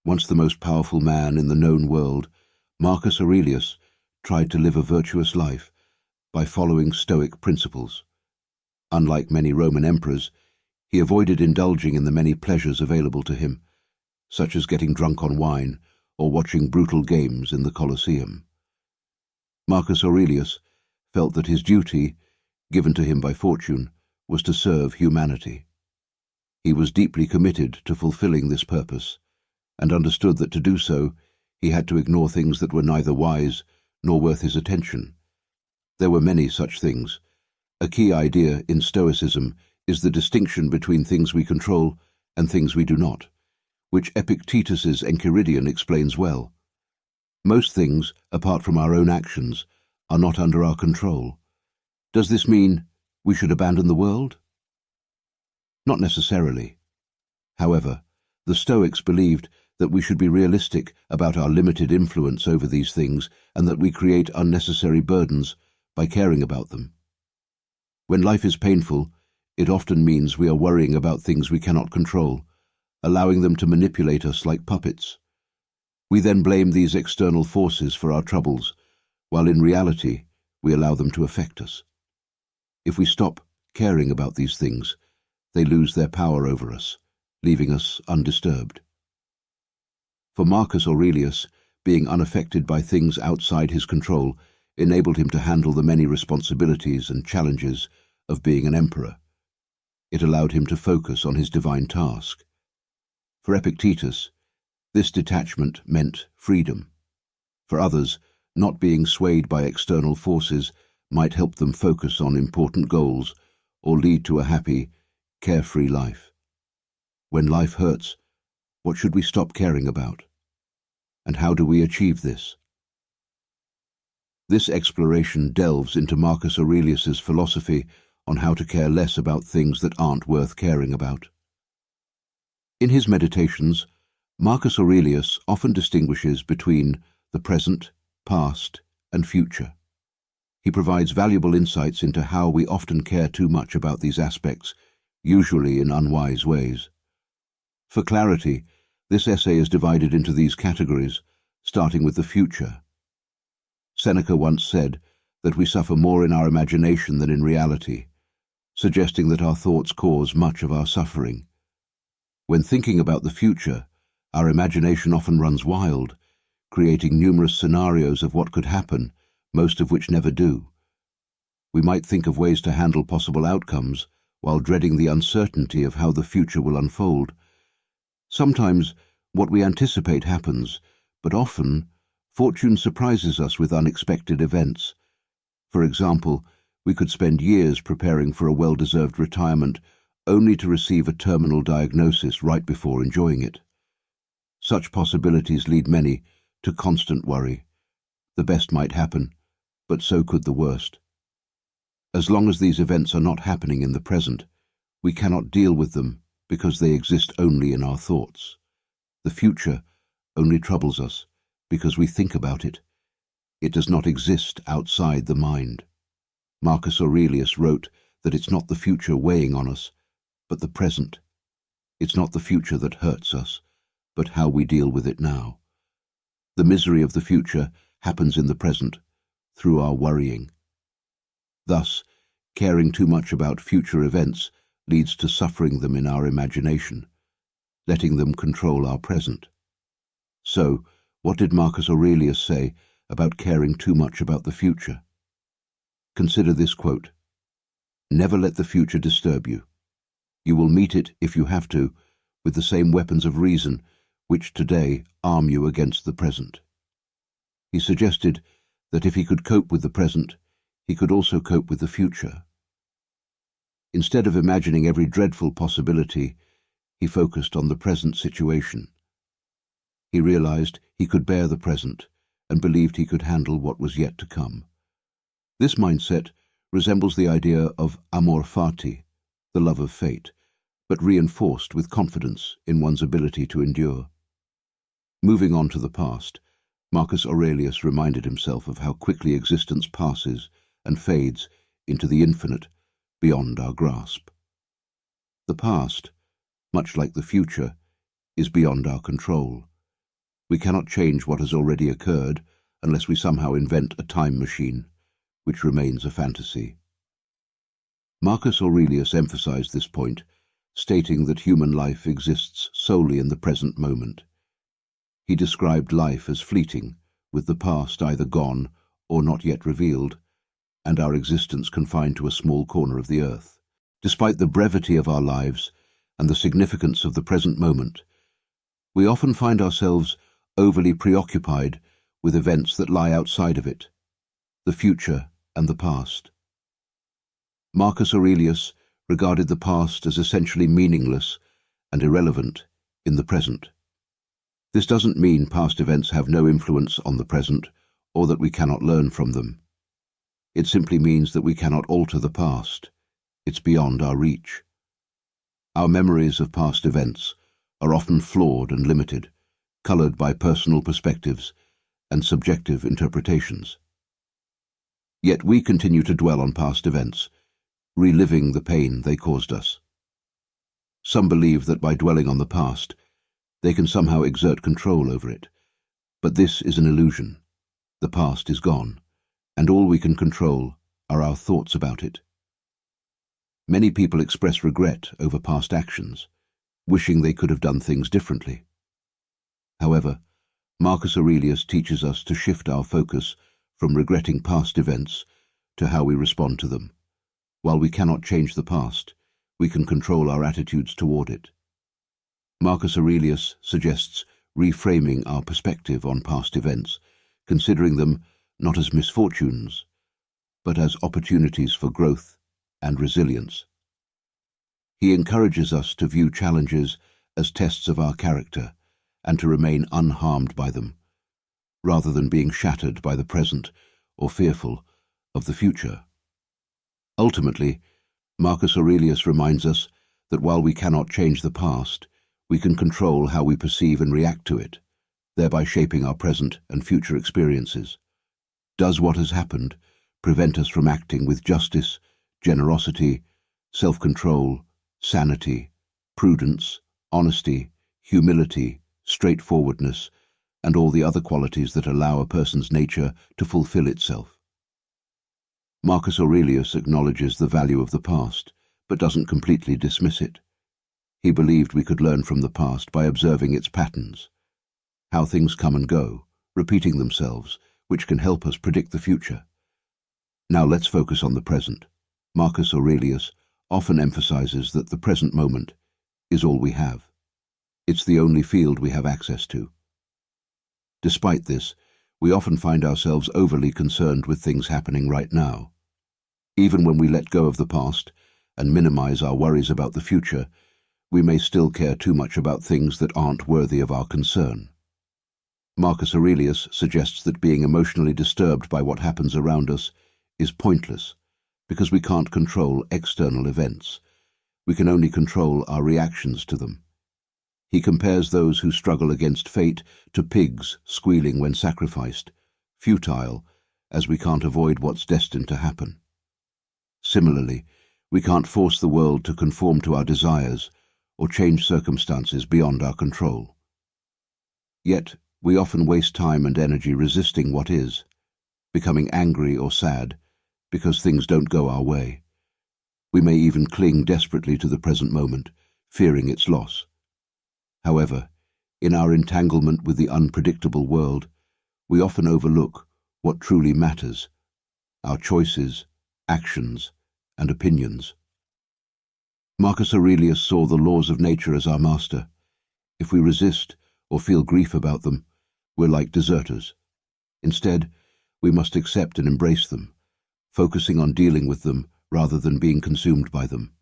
Once the most powerful man in the known world, Marcus Aurelius tried to live a virtuous life by following Stoic principles. Unlike many Roman emperors, he avoided indulging in the many pleasures available to him, such as getting drunk on wine or watching brutal games in the Colosseum. Marcus Aurelius felt that his duty, given to him by fortune, was to serve humanity. He was deeply committed to fulfilling this purpose, and understood that to do so he had to ignore things that were neither wise nor worth his attention. There were many such things. A key idea in Stoicism is the distinction between things we control and things we do not, which Epictetus's Enchiridion explains well. Most things, apart from our own actions, are not under our control. Does this mean we should abandon the world? Not necessarily. However, the Stoics believed that we should be realistic about our limited influence over these things and that we create unnecessary burdens by caring about them. When life is painful, it often means we are worrying about things we cannot control, allowing them to manipulate us like puppets. We then blame these external forces for our troubles, while in reality we allow them to affect us. If we stop caring about these things, they lose their power over us, leaving us undisturbed. For Marcus Aurelius, being unaffected by things outside his control enabled him to handle the many responsibilities and challenges of being an emperor. It allowed him to focus on his divine task. For Epictetus, this detachment meant freedom. For others, not being swayed by external forces might help them focus on important goals or lead to a happy, carefree life. When life hurts, what should we stop caring about? And how do we achieve this? This exploration delves into Marcus Aurelius's philosophy on how to care less about things that aren't worth caring about. In his meditations, Marcus Aurelius often distinguishes between the present, past, and future. He provides valuable insights into how we often care too much about these aspects, usually in unwise ways. For clarity, this essay is divided into these categories, starting with the future. Seneca once said that we suffer more in our imagination than in reality, suggesting that our thoughts cause much of our suffering. When thinking about the future, our imagination often runs wild, creating numerous scenarios of what could happen, most of which never do. We might think of ways to handle possible outcomes while dreading the uncertainty of how the future will unfold. Sometimes what we anticipate happens, but often fortune surprises us with unexpected events. For example, we could spend years preparing for a well-deserved retirement only to receive a terminal diagnosis right before enjoying it. Such possibilities lead many to constant worry. The best might happen, but so could the worst. As long as these events are not happening in the present, we cannot deal with them because they exist only in our thoughts. The future only troubles us because we think about it. It does not exist outside the mind. Marcus Aurelius wrote that it's not the future weighing on us, but the present. It's not the future that hurts us, but how we deal with it now. The misery of the future happens in the present, through our worrying. Thus, caring too much about future events leads to suffering them in our imagination, letting them control our present. So, what did Marcus Aurelius say about caring too much about the future? Consider this quote: "Never let the future disturb you. You will meet it, if you have to, with the same weapons of reason which today arm you against the present." He suggested that if he could cope with the present, he could also cope with the future. Instead of imagining every dreadful possibility, he focused on the present situation. He realized he could bear the present and believed he could handle what was yet to come. This mindset resembles the idea of amor fati, the love of fate, but reinforced with confidence in one's ability to endure. Moving on to the past, Marcus Aurelius reminded himself of how quickly existence passes and fades into the infinite beyond our grasp. The past, much like the future, is beyond our control. We cannot change what has already occurred unless we somehow invent a time machine, which remains a fantasy. Marcus Aurelius emphasized this point, stating that human life exists solely in the present moment. He described life as fleeting, with the past either gone or not yet revealed, and our existence confined to a small corner of the earth. Despite the brevity of our lives and the significance of the present moment, we often find ourselves overly preoccupied with events that lie outside of it, the future and the past. Marcus Aurelius regarded the past as essentially meaningless and irrelevant in the present. This doesn't mean past events have no influence on the present or that we cannot learn from them. It simply means that we cannot alter the past. It's beyond our reach. Our memories of past events are often flawed and limited, colored by personal perspectives and subjective interpretations. Yet we continue to dwell on past events, reliving the pain they caused us. Some believe that by dwelling on the past, they can somehow exert control over it. But this is an illusion. The past is gone, and all we can control are our thoughts about it. Many people express regret over past actions, wishing they could have done things differently. However, Marcus Aurelius teaches us to shift our focus from regretting past events to how we respond to them. While we cannot change the past, we can control our attitudes toward it. Marcus Aurelius suggests reframing our perspective on past events, considering them not as misfortunes, but as opportunities for growth and resilience. He encourages us to view challenges as tests of our character and to remain unharmed by them, rather than being shattered by the present or fearful of the future. Ultimately, Marcus Aurelius reminds us that while we cannot change the past, we can control how we perceive and react to it, thereby shaping our present and future experiences. Does what has happened prevent us from acting with justice, generosity, self-control, sanity, prudence, honesty, humility, straightforwardness, and all the other qualities that allow a person's nature to fulfill itself? Marcus Aurelius acknowledges the value of the past, but doesn't completely dismiss it. He believed we could learn from the past by observing its patterns, how things come and go, repeating themselves, which can help us predict the future. Now let's focus on the present. Marcus Aurelius often emphasizes that the present moment is all we have. It's the only field we have access to. Despite this, we often find ourselves overly concerned with things happening right now. Even when we let go of the past and minimize our worries about the future, we may still care too much about things that aren't worthy of our concern. Marcus Aurelius suggests that being emotionally disturbed by what happens around us is pointless, because we can't control external events. We can only control our reactions to them. He compares those who struggle against fate to pigs squealing when sacrificed, futile, as we can't avoid what's destined to happen. Similarly, we can't force the world to conform to our desires or change circumstances beyond our control. Yet, we often waste time and energy resisting what is, becoming angry or sad because things don't go our way. We may even cling desperately to the present moment, fearing its loss. However, in our entanglement with the unpredictable world, we often overlook what truly matters: our choices, actions, and opinions. Marcus Aurelius saw the laws of nature as our master. If we resist or feel grief about them, we're like deserters. Instead, we must accept and embrace them, focusing on dealing with them rather than being consumed by them.